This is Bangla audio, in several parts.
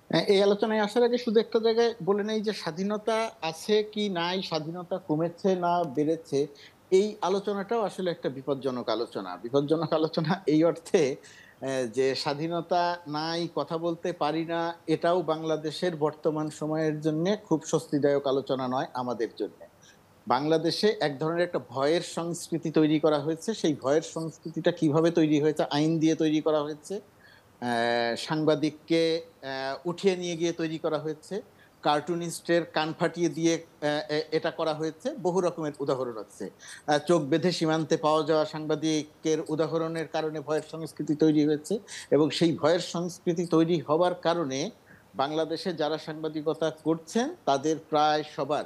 এই আলোচনায় আসার আগে শুধু একটা জায়গায় বলে নেই যে স্বাধীনতা আছে কি নাই, স্বাধীনতা কমেছে না বেড়েছে, এই আলোচনাটাও আসলে একটা বিপজ্জনক আলোচনা। বিপজ্জনক আলোচনা এই অর্থে যে স্বাধীনতা নাই, কথা বলতে পারি না, এটাও বাংলাদেশের বর্তমান সময়ের জন্যে খুব স্বস্তিদায়ক আলোচনা নয় আমাদের জন্যে। বাংলাদেশে এক ধরনের একটা ভয়ের সংস্কৃতি তৈরি করা হয়েছে। সেই ভয়ের সংস্কৃতিটা কিভাবে তৈরি হয়েছে? আইন দিয়ে তৈরি করা হয়েছে। সাংবাদিককে উঠিয়ে নিয়ে গিয়ে তৈরি করা হয়েছে। কার্টুনিস্টের কান ফাটিয়ে দিয়ে এটা করা হয়েছে। বহু রকমের উদাহরণ আছে। চোখ বেঁধে সীমান্তে পাওয়া যাওয়া সাংবাদিকের উদাহরণের কারণে ভয়ের সংস্কৃতি তৈরি হয়েছে এবং সেই ভয়ের সংস্কৃতি তৈরি হওয়ার কারণে বাংলাদেশে যারা সাংবাদিকতা করছেন তাদের প্রায় সবার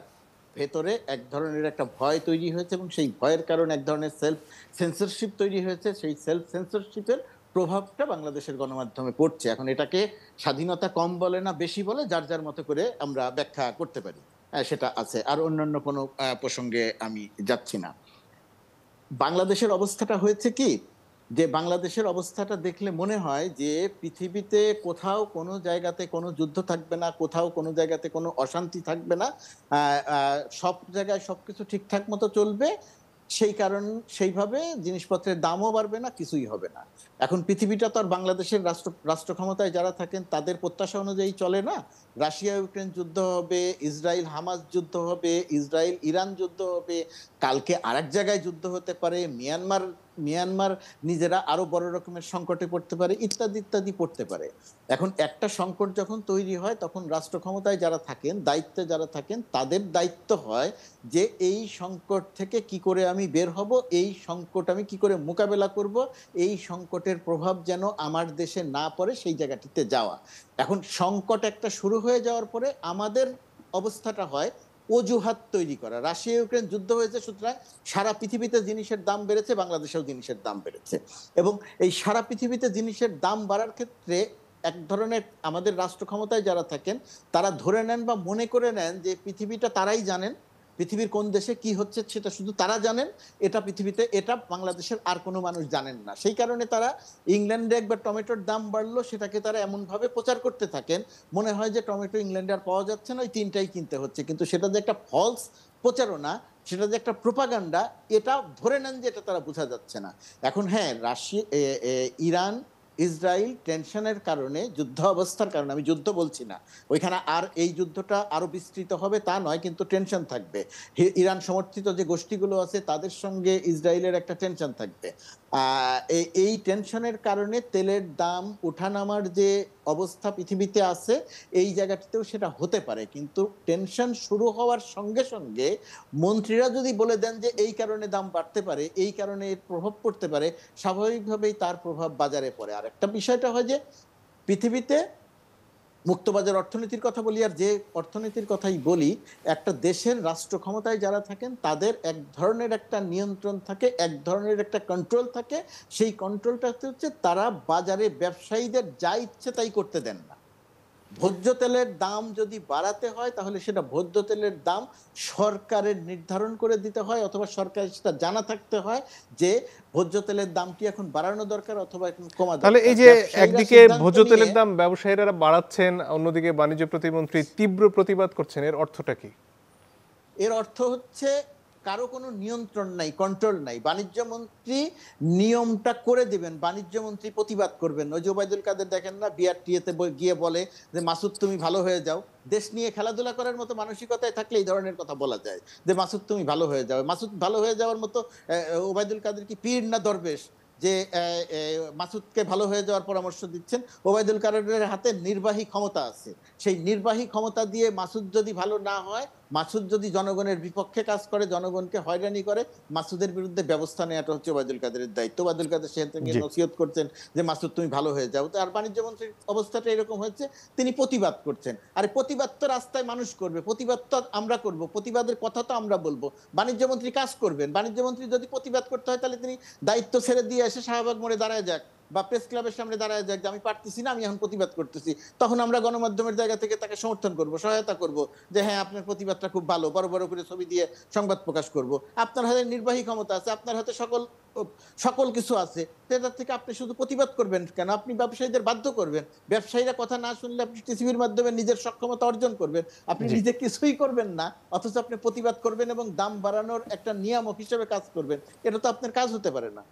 ভেতরে এক ধরনের একটা ভয় তৈরি হয়েছে এবং সেই ভয়ের কারণে এক ধরনের সেলফ সেন্সরশিপ তৈরি হয়েছে। সেই সেলফ সেন্সরশিপের প্রভাবটা বাংলাদেশের গণমাধ্যমে পড়ছে। এখন এটাকে স্বাধীনতা কম বলে না বেশি বলে, যার যার মতো করে আমরা ব্যাখ্যা করতে পারি। সেটা আছে। আর অন্যান্য কোনো প্রসঙ্গে আমি যাচ্ছি না। বাংলাদেশের অবস্থাটা হয়েছে কি? যে বাংলাদেশের অবস্থাটা দেখলে মনে হয় যে পৃথিবীতে কোথাও কোনো জায়গাতে কোনো যুদ্ধ থাকবে না, কোথাও কোনো জায়গাতে কোনো অশান্তি থাকবে না। আ আ সব জায়গায় সবকিছু ঠিকঠাক মতো চলবে। সেই কারণ সেইভাবে জিনিসপত্রের দামও বাড়বে না, কিছুই হবে না। এখন পৃথিবীটা তো আর বাংলাদেশের রাষ্ট্র ক্ষমতায় যারা থাকেন তাদের প্রত্যাশা অনুযায়ী চলে না। রাশিয়া-ইউক্রেন যুদ্ধ হবে, ইসরাইল-হামাস যুদ্ধ হবে, ইসরাইল-ইরান যুদ্ধ হবে, কালকে আরেক জায়গায় যুদ্ধ হতে পারে, মিয়ানমার নিজেরা আরো বড় রকমের সংকটে পড়তে পারে, ইত্যাদি, ইত্যাদি পড়তে পারে। এখন একটা সংকট যখন তৈরি হয় তখন রাষ্ট্র ক্ষমতায় যারা থাকেন, দায়িত্বে যারা থাকেন তাদের দায়িত্ব হয় যে এই সংকট থেকে কি করে আমি বের হব, এই সংকট আমি কি করে মোকাবেলা করব, এই সংকটের প্রভাব যেন আমার দেশে না পড়ে সেই জায়গাটিতে যাওয়া। এখন সংকট একটা শুরু হয়ে যাওয়ার পরে আমাদের অবস্থাটা হয় অজুহাত তৈরি করা। রাশিয়া ইউক্রেন যুদ্ধ হয়েছে সুতরাং সারা পৃথিবীতে জিনিসের দাম বেড়েছে, বাংলাদেশেও জিনিসের দাম বেড়েছে। এবং এই সারা পৃথিবীতে জিনিসের দাম বাড়ার ক্ষেত্রে এক ধরনের আমাদের রাষ্ট্র ক্ষমতায় যারা থাকেন তারা ধরে নেন বা মনে করে নেন যে পৃথিবীটা তারাই জানেন। পৃথিবীর কোন দেশে কি হচ্ছে সেটা শুধু তারা জানেন। এটা পৃথিবীতে এটা বাংলাদেশের আর কোনো মানুষ জানেন না। সেই কারণে তারা ইংল্যান্ডে একবার টমেটোর দাম বাড়লো সেটাকে তারা এমনভাবে প্রচার করতে থাকেন মনে হয় যে টমেটো ইংল্যান্ডে আর পাওয়া যাচ্ছে না, ওই ৩ টাই কিনতে হচ্ছে। কিন্তু সেটা যে একটা ফলস প্রচারণা, সেটা যে একটা প্রোপাগান্ডা, এটা ধরে নেন যে এটা তারা বোঝা যাচ্ছে না। এখন হ্যাঁ, ইরান, ইসরাইল টেনশনের কারণে, যুদ্ধ অবস্থার কারণে, আমি যুদ্ধ বলছি না। ওইখানে আর এই যুদ্ধটা আরো বিস্তৃত হবে তা নয়, কিন্তু টেনশন থাকবে। ইরান সমর্থিত যে গোষ্ঠীগুলো আছে তাদের সঙ্গে ইসরায়েলের একটা টেনশন থাকবে। এই টেনশনের কারণে তেলের দাম ওঠানামার যে অবস্থা পৃথিবীতে আছে এই জায়গাটিতেও সেটা হতে পারে। কিন্তু টেনশন শুরু হওয়ার সঙ্গে সঙ্গে মন্ত্রীরা যদি বলে দেন যে এই কারণে দাম বাড়তে পারে, এই কারণে এর প্রভাব পড়তে পারে, স্বাভাবিকভাবেই তার প্রভাব বাজারে পড়ে। আরেকটা বিষয়টা হয় যে পৃথিবীতে মুক্তবাজার অর্থনীতির কথা বলি আর যে অর্থনীতির কথাই বলি, একটা দেশের রাষ্ট্র ক্ষমতায় যারা থাকেন তাদের এক ধরনের একটা নিয়ন্ত্রণ থাকে, এক ধরনের একটা কন্ট্রোল থাকে। সেই কন্ট্রোলটাতে হচ্ছে তারা বাজারে ব্যবসায়ীদের যা ইচ্ছে তাই করতে দেন না। ভোজ্য তেলের দাম যদি বাড়াতে হয় তাহলে সেটা ভোজ্য তেলের দাম সরকারের নির্ধারণ করে দিতে হয় অথবা সরকারের সেটা জানা থাকতে হয় যে ভোজ্য তেলের দামটি এখন বাড়ানো দরকার অথবা এখন কমা তাহলে দরকার। এই যে ব্যবসায়ীরা একদিকে সিদ্ধান্ত ভোজ্য নিয়ে তেলের দাম ব্যবসায়ীরা বাড়াচ্ছেন, অন্যদিকে বাণিজ্য প্রতিমন্ত্রী তীব্র প্রতিবাদ করছেন, এর অর্থটা কি? এর অর্থ হচ্ছে কারো কোনো নিয়ন্ত্রণ নাই, কন্ট্রোল নাই। বাণিজ্য মন্ত্রী নিয়মটা করে দিবেন, বাণিজ্য মন্ত্রী প্রতিবাদ করবেন। ওই যে ওবায়দুল কাদের দেখেন না বিআরটিএতে গিয়ে বলে যে মাসুদ তুমি ভালো হয়ে যাও। দেশ নিয়ে খেলাধুলা করার মতো মানসিকতায় থাকলে এই ধরনের কথা বলা যায় যে মাসুদ তুমি ভালো হয়ে যাও। মাসুদ ভালো হয়ে যাওয়ার মতো ওবায়দুল কাদের কি পীর না দরবেশ যে মাসুদকে ভালো হয়ে যাওয়ার পরামর্শ দিচ্ছেন? ওবায়দুল কাদেরের হাতে নির্বাহী ক্ষমতা আছে। সেই নির্বাহী ক্ষমতা দিয়ে মাসুদ যদি ভালো না হয়, মাসুদ যদি জনগণের বিপক্ষে কাজ করে, জনগণকে হয়রানি করে, মাসুদের বিরুদ্ধে ব্যবস্থা নেওয়াটা হচ্ছে ওবায়দুল কাদেরের দায়িত্ব। ওবায়দুল কাদের সেখান থেকে জি। নসিহত করছেন যে মাসুদ তুমি ভালো হয়ে যাও। তো আর বাণিজ্য মন্ত্রীর অবস্থাটা এরকম হয়েছে, তিনি প্রতিবাদ করছেন। আরে প্রতিবাদ তো রাস্তায় মানুষ করবে, প্রতিবাদ তো আমরা করব, প্রতিবাদের কথা তো আমরা বলবো। বাণিজ্য মন্ত্রী কাজ করবেন। বাণিজ্য মন্ত্রী যদি প্রতিবাদ করতে হয় তাহলে তিনি দায়িত্ব ছেড়ে দিয়ে এসে শাহবাগ মোড়ে দাঁড়ায় যাক। বা প্রেস ক্লাবের সামনে দাঁড়ায় যায় যে আমি পারতেছি না, আমি এখন প্রতিবাদ করতেছি, তখন আমরা গণমাধ্যমের জায়গা থেকে তাকে সমর্থন করব, সহায়তা করব, যে হ্যাঁ আপনার প্রতিবাদটা খুব ভালো, বড় বড় করে ছবি দিয়ে সংবাদ প্রকাশ করব। আপনার হাতে নির্বাহী ক্ষমতা আছে, আপনার হাতে সকল কিছু আছে, সেটার থেকে আপনি শুধু প্রতিবাদ করবেন কেন? আপনি ব্যবসায়ীদের বাধ্য করবেন। ব্যবসায়ীরা কথা না শুনলে আপনি টিসিবির মাধ্যমে নিজের সক্ষমতা অর্জন করবেন। আপনি জি। নিজে কিছুই করবেন না, অথচ আপনি প্রতিবাদ করবেন এবং দাম বাড়ানোর একটা নিয়ামক হিসেবে কাজ করবেন। এটা তো আপনার কাজ হতে পারে না।